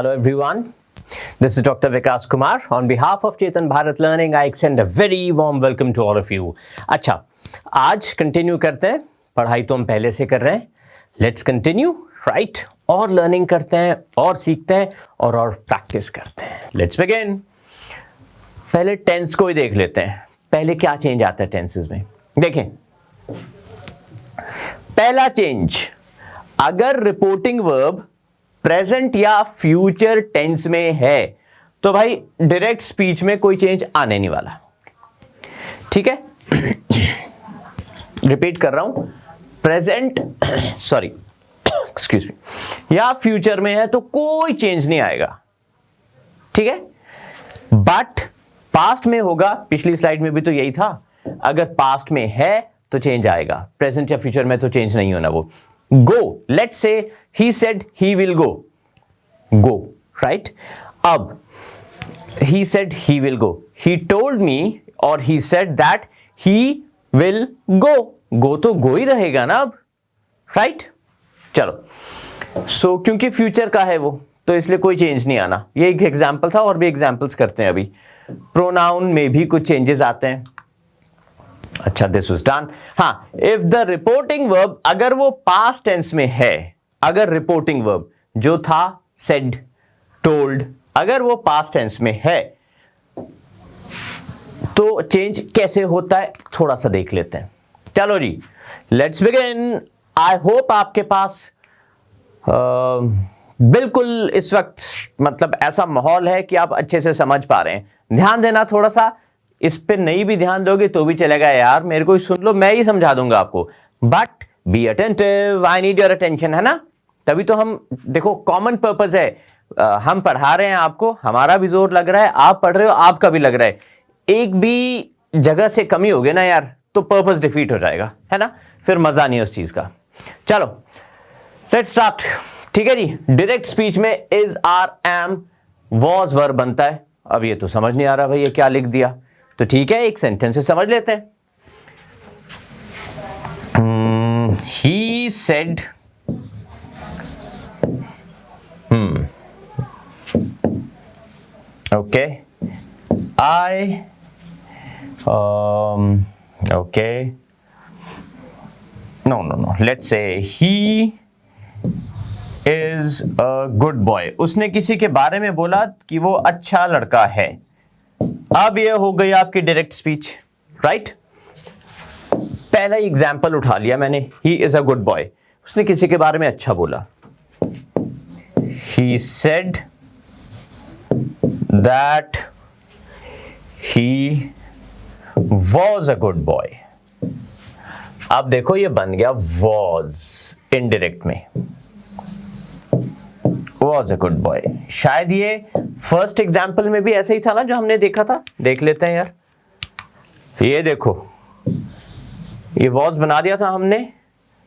Hello everyone, this is Dr. Vikas Kumar. On behalf of Chetan Bharat Learning, I extend a very warm welcome to all of you. अच्छा, आज continue करते हैं. पढ़ाई तो हम पहले से कर रहे हैं. Let's continue, right? और लर्निंग करते हैं और सीखते हैं और प्रैक्टिस करते हैं. Let's begin. पहले टेंस को ही देख लेते हैं. पहले क्या चेंज आता है टेंसेस में? देखें, पहला चेंज, अगर रिपोर्टिंग वर्ब प्रेजेंट या फ्यूचर टेंस में है तो भाई डायरेक्ट स्पीच में कोई चेंज आने नहीं वाला. ठीक है, रिपीट कर रहा हूं, प्रेजेंट सॉरी एक्सक्यूज मी या फ्यूचर में है तो कोई चेंज नहीं आएगा. ठीक है, बट पास्ट में होगा. पिछली स्लाइड में भी तो यही था, अगर पास्ट में है तो चेंज आएगा, प्रेजेंट या फ्यूचर में तो चेंज नहीं होना. वो go, let's say he said he will go, right? अब he said he will go, he told me or he said that he will go तो go ही रहेगा ना अब, right? चलो, so क्योंकि फ्यूचर का है वो तो इसलिए कोई चेंज नहीं आना. ये एक एग्जाम्पल था और भी एग्जाम्पल्स करते हैं अभी. प्रोनाउन में भी कुछ चेंजेस आते हैं. अच्छा, दिस वाज डन. हाँ, इफ द रिपोर्टिंग वर्ब, अगर वो पास्ट टेंस में है, अगर रिपोर्टिंग वर्ब जो था सेड, टोल्ड, अगर वो पास्ट टेंस में है तो चेंज कैसे होता है थोड़ा सा देख लेते हैं. चलो जी, लेट्स बिगिन. आई होप आपके पास बिल्कुल इस वक्त मतलब ऐसा माहौल है कि आप अच्छे से समझ पा रहे हैं. ध्यान देना थोड़ा सा, इस पे नहीं भी ध्यान दोगे तो भी चलेगा. यार मेरे को ही सुन लो, मैं ही समझा दूंगा आपको, but be attentive, I need your attention, है ना? तभी तो हम, देखो कॉमन पर्पस है, हम पढ़ा रहे हैं आपको, हमारा भी जोर लग रहा है, आप पढ़ रहे हो, आपका भी लग रहा है. एक भी जगह से कमी हो गई ना यार तो पर्पस डिफीट हो जाएगा, है ना? फिर मजा नहीं उस चीज का. चलो लेट्स स्टार्ट. ठीक है जी, डायरेक्ट स्पीच में is, are, am, was verb बनता है. अब ये तो समझ नहीं आ रहा भाई ये क्या लिख दिया, तो ठीक है एक सेंटेंस से समझ लेते हैं. He said, okay, I, okay, no, let's say he is a good boy. उसने किसी के बारे में बोला कि वो अच्छा लड़का है. अब ये हो गई आपकी डायरेक्ट स्पीच, राइट? पहला एग्जाम्पल उठा लिया मैंने, he is a good boy. उसने किसी के बारे में अच्छा बोला. He said that he was a good boy. अब देखो ये बन गया वॉज इनडायरेक्ट में, was a good boy. शायद ये फर्स्ट एग्जाम्पल में भी ऐसे ही था ना जो हमने देखा था. देख लेते हैं यार, ये देखो, ये was बना दिया था हमने,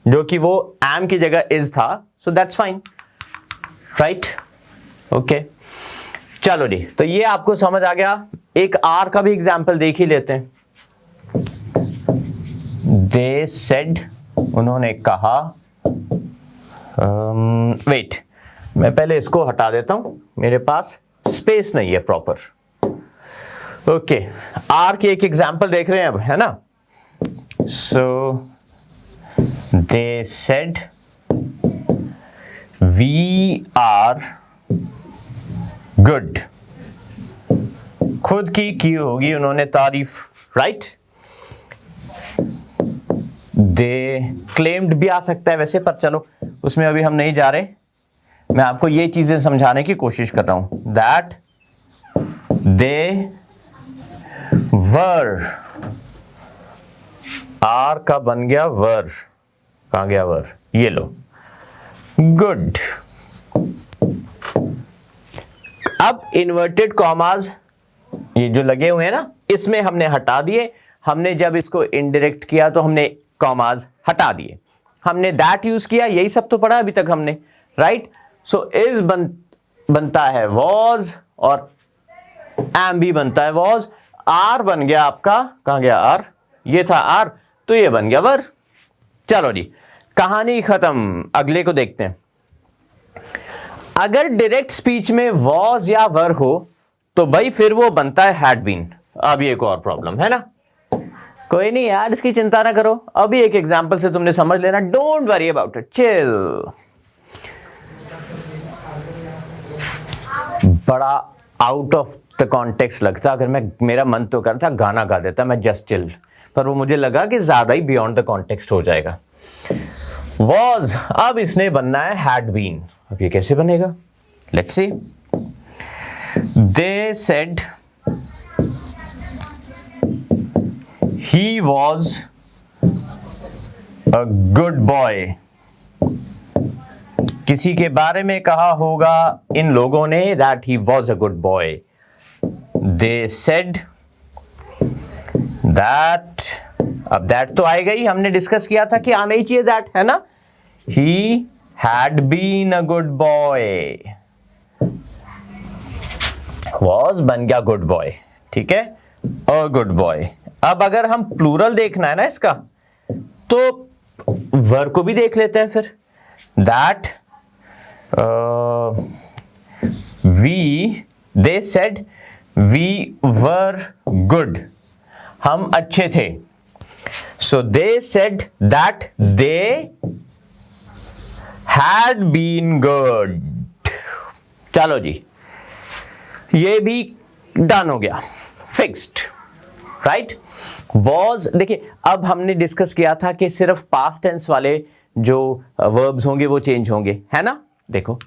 जो कि वो am की जगह is था. so that's fine, right? okay, चलो जी, तो ये आपको समझ आ गया. एक R का भी एग्जाम्पल देख ही लेते हैं. they said, उन्होंने कहा, wait, मैं पहले इसको हटा देता हूं, मेरे पास स्पेस नहीं है प्रॉपर. ओके, आर की एक एग्जांपल देख रहे हैं अब, है ना? So they said we are good. खुद की होगी उन्होंने तारीफ, राइट? दे क्लेम्ड भी आ सकता है वैसे, पर चलो उसमें अभी हम नहीं जा रहे. मैं आपको ये चीजें समझाने की कोशिश कर रहा हूं. दैट दे वर, आर का बन गया वर. कहां गया वर? ये लो, गुड. अब इन्वर्टेड कॉमास ये जो लगे हुए हैं ना, इसमें हमने हटा दिए. हमने जब इसको इनडायरेक्ट किया तो हमने कॉमास हटा दिए. हमने दैट यूज किया, यही सब तो पढ़ा अभी तक हमने, राइट? सो इज बनता है वॉज और एम भी बनता है वॉज. आर बन गया आपका, कहां गया आर? ये था आर, तो ये बन गया वर. चलो जी, कहानी खत्म. अगले को देखते हैं. अगर डायरेक्ट स्पीच में वॉज या वर हो तो भाई फिर वो बनता है हैड बीन। अब ये एक और प्रॉब्लम है ना, कोई नहीं यार, इसकी चिंता ना करो, अभी एक एग्जांपल से तुमने समझ लेना, don't worry about it, chill. बड़ा आउट ऑफ द कॉन्टेक्स्ट लगता अगर मैं, मेरा मन तो करता गाना गा देता मैं जस्ट चिल, पर वो मुझे लगा कि ज्यादा ही बियॉन्ड द कॉन्टेक्स्ट हो जाएगा। वॉज, अब इसने बनना है हैड बीन। अब ये कैसे बनेगा, let's see. They said he was a good boy. किसी के बारे में कहा होगा इन लोगों ने that he was a good boy. They said that, अब दैट तो आएगा ही, हमने डिस्कस किया था कि आना ही चाहिए दैट, है ना। He had been a good boy, was बन गया गुड बॉय, ठीक है, अ गुड बॉय। अब अगर हम प्लूरल देखना है ना इसका, तो वर को भी देख लेते हैं फिर। That we, they said we were good, हम अच्छे थे। So they said that they had been good. चलो जी, ये भी डन हो गया, फिक्स्ड, राइट। वॉज, देखिए अब हमने डिस्कस किया था कि सिर्फ पास्ट टेंस वाले जो वर्ब्स होंगे वो चेंज होंगे, है ना। देखो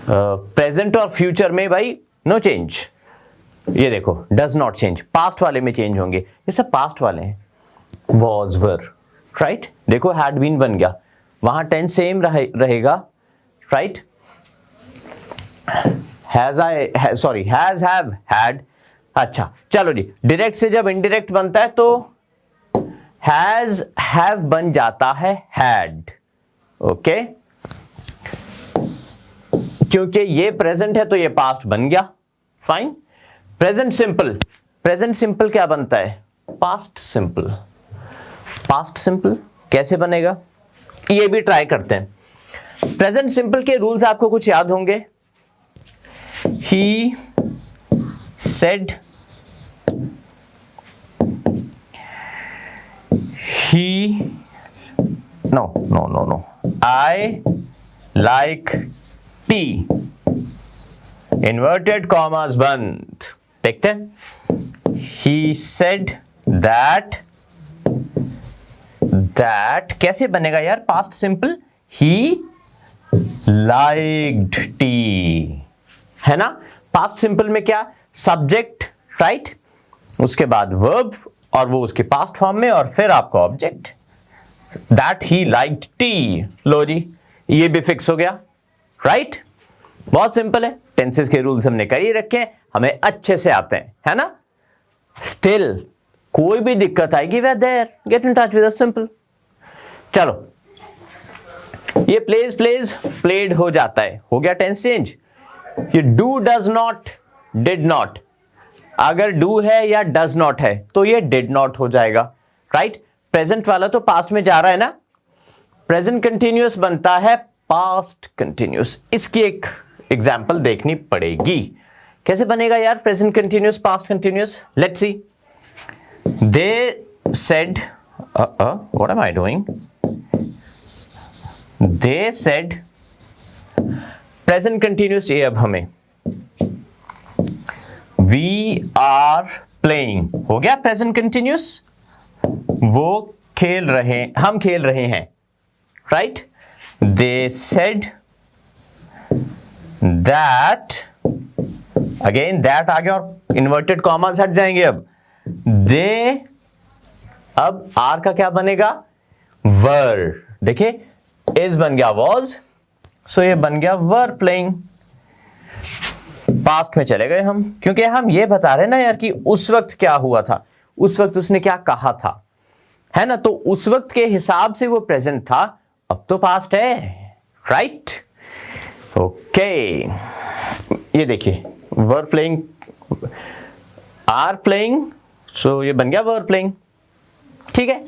प्रेजेंट और फ्यूचर में भाई नो चेंज, ये देखो डज नॉट चेंज, पास्ट वाले में चेंज होंगे, ये सब पास्ट वाले हैं, वॉज वर, राइट। देखो हैड बीन बन गया, वहां टेंस सेम रहेगा, right. Has I, sorry has, have, had. अच्छा चलो जी, डायरेक्ट से जब इनडायरेक्ट बनता है तो हैज हैव बन जाता है हैड, ओके। क्योंकि ये प्रेजेंट है तो ये पास्ट बन गया, fine. Present simple, present simple क्या बनता है, पास्ट सिंपल। पास्ट सिंपल कैसे बनेगा, ये भी ट्राई करते हैं। प्रेजेंट सिंपल के रूल्स आपको कुछ याद होंगे। He said, he, no, I like tea, inverted commas बंद, देखते हैं। he said that, दैट कैसे बनेगा यार, past simple, he liked tea, है ना। पास्ट सिंपल में क्या, सब्जेक्ट, राइट, उसके बाद वर्ब और वो उसके पास्ट फॉर्म में, और फिर आपका object, that he liked tea. लो जी, ये भी फिक्स हो गया, राइट। बहुत सिंपल है, टेंसेस के रूल्स हमने कर ही रखे हैं, हमें अच्छे से आते हैं, है ना। स्टिल कोई भी दिक्कत आएगी way there, get in touch with us, simple. चलो ये प्लेज प्लेज प्लेड हो जाता है, हो गया टेंस चेंज। ये do, does not, did not, अगर डू है या डज नॉट है तो ये डिड नॉट हो जाएगा, राइट। प्रेजेंट वाला तो पास्ट में जा रहा है ना, प्रेजेंट कंटिन्यूअस बनता है पास्ट कंटिन्यूअस। इसकी एक एग्जांपल देखनी पड़ेगी, कैसे बनेगा यार present continuous past continuous, let's see. They said, what am I doing, they said, present continuous ये अब हमें, वी आर प्लेइंग, हो गया प्रेजेंट कंटिन्यूअस, वो खेल रहे, हम खेल रहे हैं, right. They said that, again that आ गया और इन्वर्टेड कॉमास हट जाएंगे। अब दे, अब आर का क्या बनेगा, वर, देखिए इज बन गया वॉज, सो ये बन गया वर प्लेइंग। पास्ट में चले गए हम, क्योंकि हम ये बता रहे ना यार कि उस वक्त क्या हुआ था, उस वक्त उसने क्या कहा था, है ना। तो उस वक्त के हिसाब से वो प्रेजेंट था, अब तो पास्ट है, राइट। ओके, ये देखिए वर प्लेइंग, आर प्लेइंग, सो ये बन गया वर प्लेइंग, ठीक है।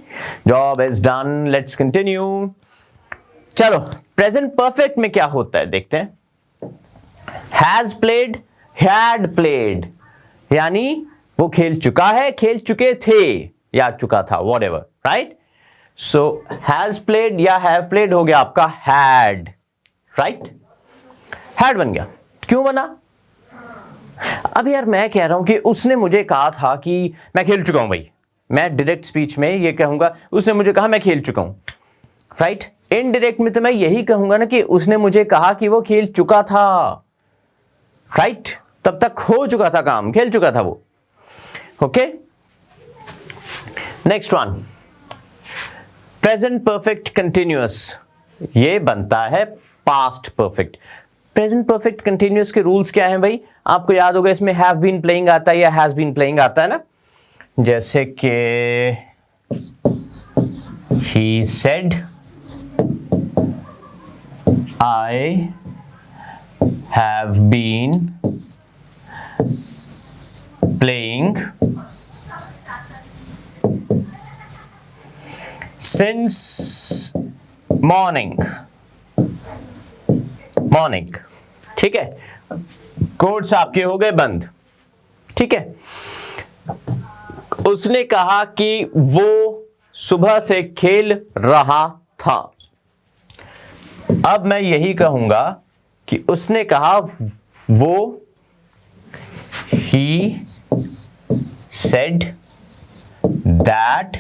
Job is done, let's continue. चलो प्रेजेंट परफेक्ट में क्या होता है देखते हैं। हैज प्लेड, हैड प्लेड, यानी वो खेल चुका है, खेल चुके थे या चुका था, whatever, right. So has played या हैव प्लेड हो गया आपका हैड, राइट। हैड बन गया, क्यों बना? अब यार मैं कह रहा हूं कि उसने मुझे कहा था कि मैं खेल चुका हूं भाई, मैं डायरेक्ट स्पीच में ये कहूंगा उसने मुझे कहा मैं खेल चुका हूं, राइट। इनडायरेक्ट में तो मैं यही कहूंगा ना कि उसने मुझे कहा कि वो खेल चुका था, राइट। तब तक हो चुका था काम, खेल चुका था वो, okay. Next one, present perfect continuous, ये बनता है past perfect. Present perfect continuous के रूल्स क्या हैं भाई? आपको याद होगा, इसमें हैव बीन प्लेइंग आता है या हैज बीन प्लेइंग आता है ना। जैसे कि he said I have been playing since morning, morning, ठीक है। कोट्स आपके हो गए बंद, ठीक है। उसने कहा कि वो सुबह से खेल रहा था। अब मैं यही कहूंगा कि उसने कहा वो, he said that,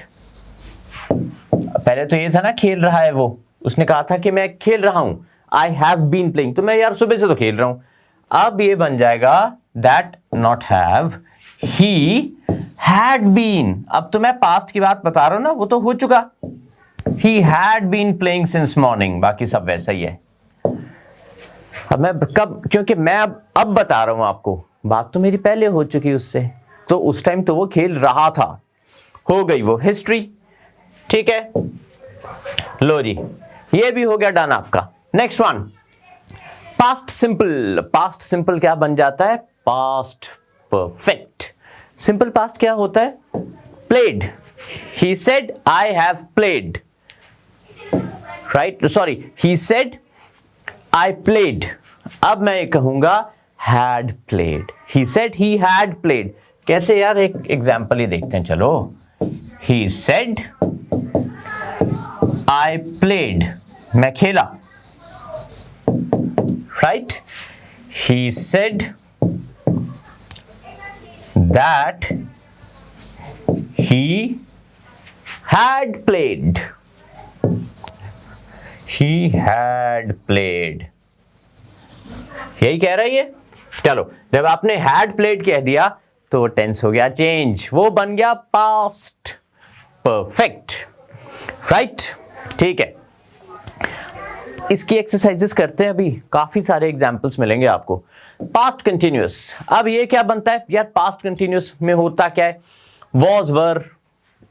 पहले तो ये था ना खेल रहा है वो, उसने कहा था कि मैं खेल रहा हूं, I have been playing, तो मैं यार सुबह से तो खेल रहा हूं। अब ये बन जाएगा that not have, he had been, अब तो मैं पास्ट की बात बता रहा हूं ना, वो तो हो चुका। he had been playing since morning, बाकी सब वैसा ही है। अब मैं कब, क्योंकि मैं अब बता रहा हूं आपको, बात तो मेरी पहले हो चुकी उससे, तो उस टाइम तो वो खेल रहा था, हो गई वो हिस्ट्री, ठीक है। लो जी, ये भी हो गया डन आपका। Next one, past simple. Past simple क्या बन जाता है? Past perfect. सिंपल पास्ट क्या होता है? Played. He said I have played, right, sorry, he said I played. अब मैं ये कहूंगा had played, he said he had played. कैसे यार, एक एग्जांपल ही देखते हैं, चलो। ही सेड आई प्लेड, मैं खेला, right. He said that he had played, he had played, यही कह रहा है ये। चलो, जब आपने हैड प्लेड कह दिया तो वो टेंस हो गया चेंज, वो बन गया पास्ट परफेक्ट, राइट, ठीक है। इसकी एक्सरसाइजेस करते हैं अभी, काफी सारे एग्जांपल्स मिलेंगे आपको। पास्ट कंटिन्यूअस, अब ये क्या बनता है यार? पास्ट कंटिन्यूअस में होता क्या है? वॉज, वर,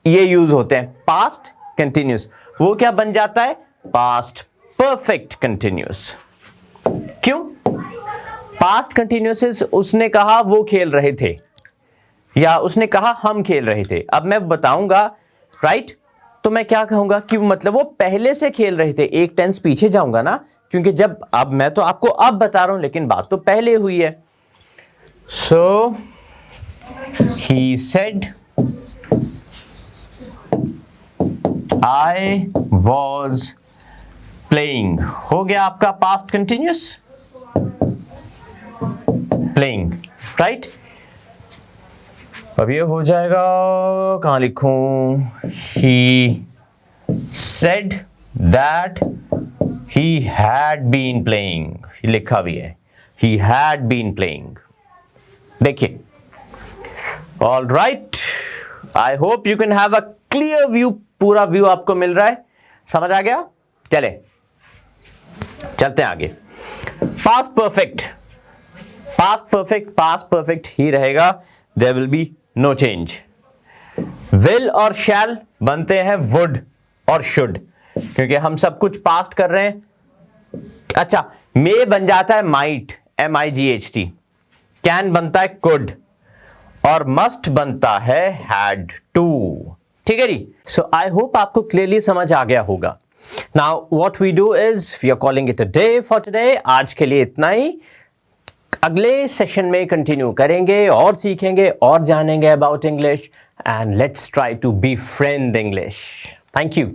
ये यूज होते हैं। पास्ट कंटिन्यूअस, वो क्या बन जाता है? Past perfect continuous. क्यों? पास्ट कंटिन्यूअस, उसने कहा वो खेल रहे थे, या उसने कहा हम खेल रहे थे। अब मैं बताऊंगा, राइट, तो मैं क्या कहूंगा कि मतलब वो पहले से खेल रहे थे, एक टेंस पीछे जाऊंगा ना, क्योंकि जब, अब मैं तो आपको अब बता रहा हूं, लेकिन बात तो पहले हुई है। So he said I was playing, हो गया आपका पास्ट कंटिन्यूअस, प्लेइंग, राइट। अब ये हो जाएगा, कहां लिखूं? he said that he had been playing, लिखा भी है, he had been playing। देखिए, all right, I hope you can have a clear view, पूरा व्यू आपको मिल रहा है, समझ आ गया? चले, चलते हैं आगे। Past perfect, past perfect, past perfect ही रहेगा, there will be no change। will और shall बनते हैं would और should, क्योंकि हम सब कुछ पास्ट कर रहे हैं। अच्छा, may बन जाता है might, MIGHT, can बनता है could, और must बनता है had to, ठीक है जी। सो आई होप आपको क्लियरली समझ आ गया होगा। Now what we do is we are calling it a day for today. आज के लिए इतना ही। अगले सेशन में कंटिन्यू करेंगे और सीखेंगे और जानेंगे about English, and let's try to be friend English. Thank you.